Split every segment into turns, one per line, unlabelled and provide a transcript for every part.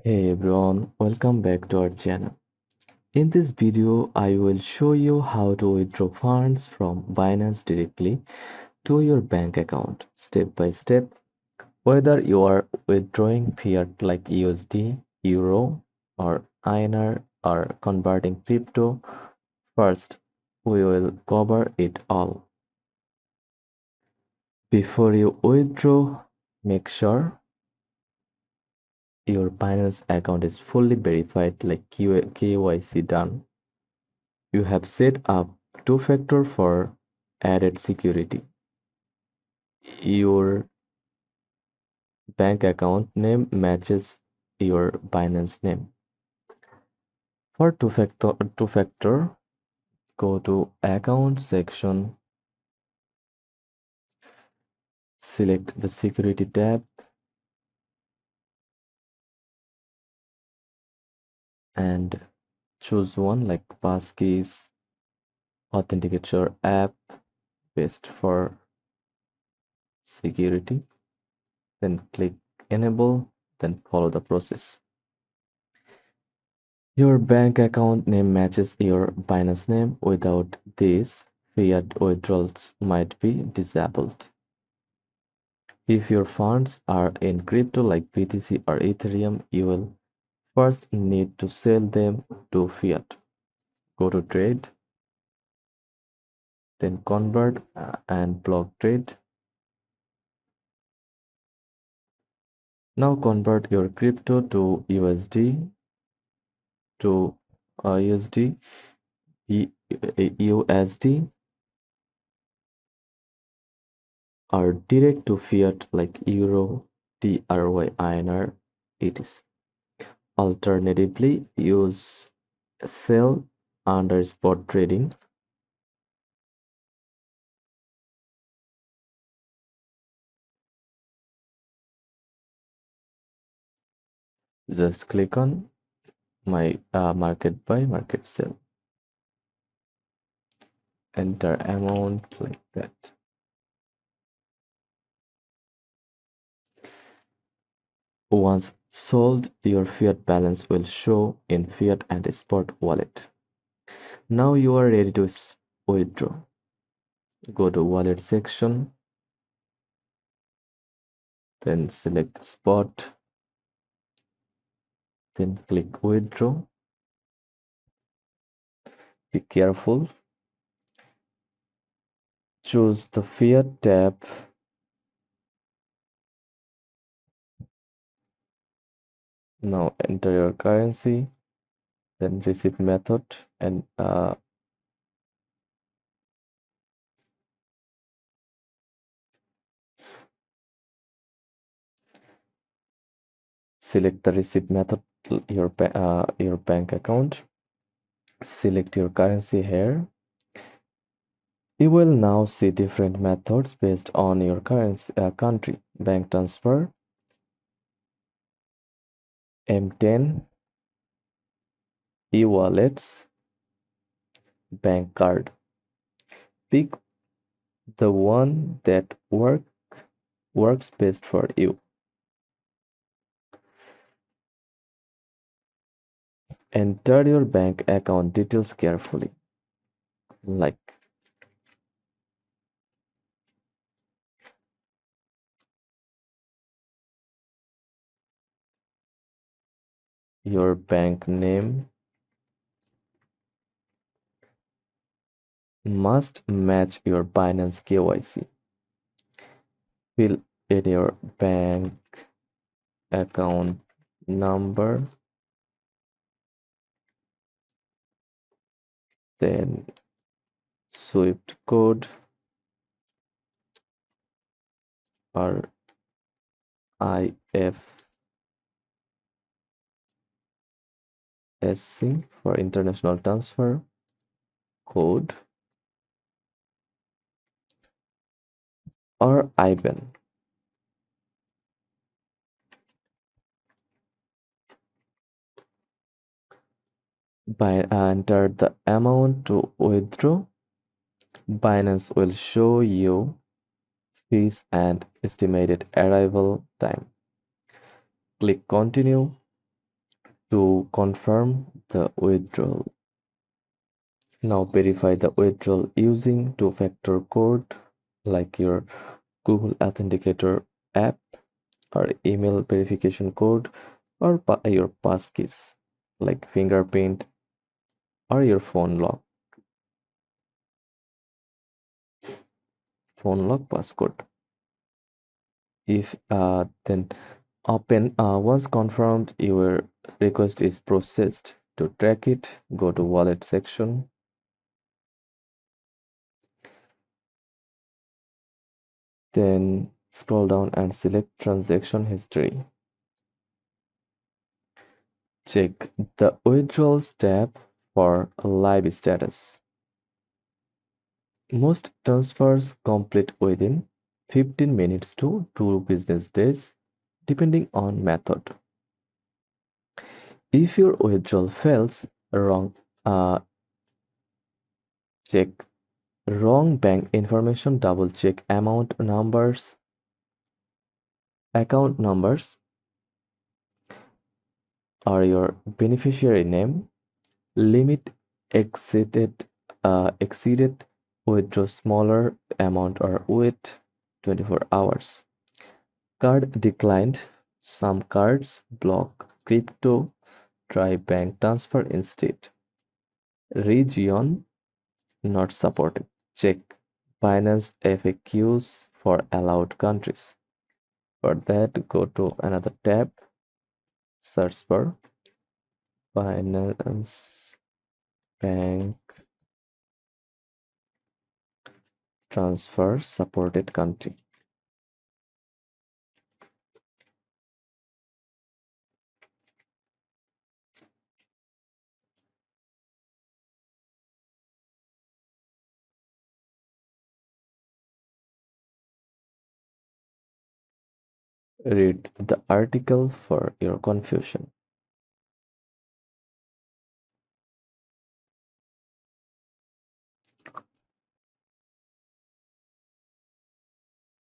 Hey everyone, welcome back to our channel. In this video, I will show you how to withdraw funds from Binance directly to your bank account step by step. Whether you are withdrawing fiat like USD, Euro, or INR, or converting crypto, first we will cover it all. Before you withdraw, make sure your Binance account is fully verified like KYC done. You have set up two-factor for added security. Your bank account name matches your Binance name. For two-factor, go to Account section, select the Security tab, and choose one like Passkeys, Authenticate your app, paste for security, then click Enable, then follow the process. Your bank account name matches your Binance name. Without this, fiat withdrawals might be disabled. If your funds are in crypto like BTC or Ethereum, you will first need to sell them to fiat. Go to trade, then convert and block trade. Now convert your crypto to USD to USD, USD or direct to fiat like Euro, TRY, INR, etc. Alternatively, use sell under spot trading. Just click on my market buy, market sell. Enter amount like that. Once sold, your fiat balance will show in fiat and spot wallet. Now you are ready to withdraw. Go to wallet section, then select spot, then click withdraw. Be careful. Choose the fiat tab. Now enter your currency, then receipt method, and select the receipt method, your bank account. Select your currency here. You will now see different methods based on your currency country. Bank transfer, M10, e-wallets, bank card. Pick the one that works best for you. Enter your bank account details carefully, like your bank name must match your Binance KYC. Fill in your bank account number, then SWIFT code or IFSC for international transfer code, or IBAN. Enter the amount to withdraw. Binance will show you fees and estimated arrival time. Click continue. to confirm the withdrawal. Now verify the withdrawal using two-factor code like your Google Authenticator app or email verification code or your passkeys like fingerprint or your phone lock passcode. If then open once confirmed your request is processed. To track it, go to wallet section, then scroll down and select transaction history. Check the withdrawals tab for live status. Most transfers complete within 15 minutes to 2 business days, depending on method. If your withdrawal fails, wrong check wrong bank information, double check account numbers, or your beneficiary name. Limit exceeded, withdraw smaller amount or wait 24 hours. Card declined. Some cards block crypto. Try bank transfer instead. Region not supported. Check Binance FAQs for allowed countries. For that, go to another tab, search for Binance Bank Transfer Supported Country. Read the article for your confusion.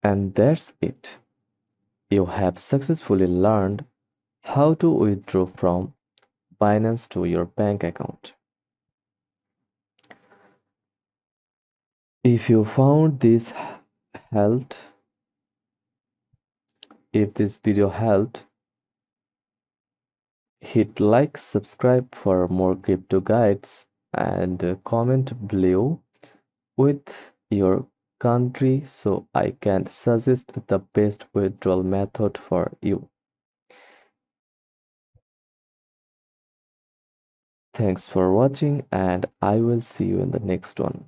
And that's it. You have successfully learned how to withdraw from Binance to your bank account. If you found this helped, if this video helped, hit like, subscribe for more crypto guides, and comment below with your country so I can suggest the best withdrawal method for you. Thanks for watching, and I will see you in the next one.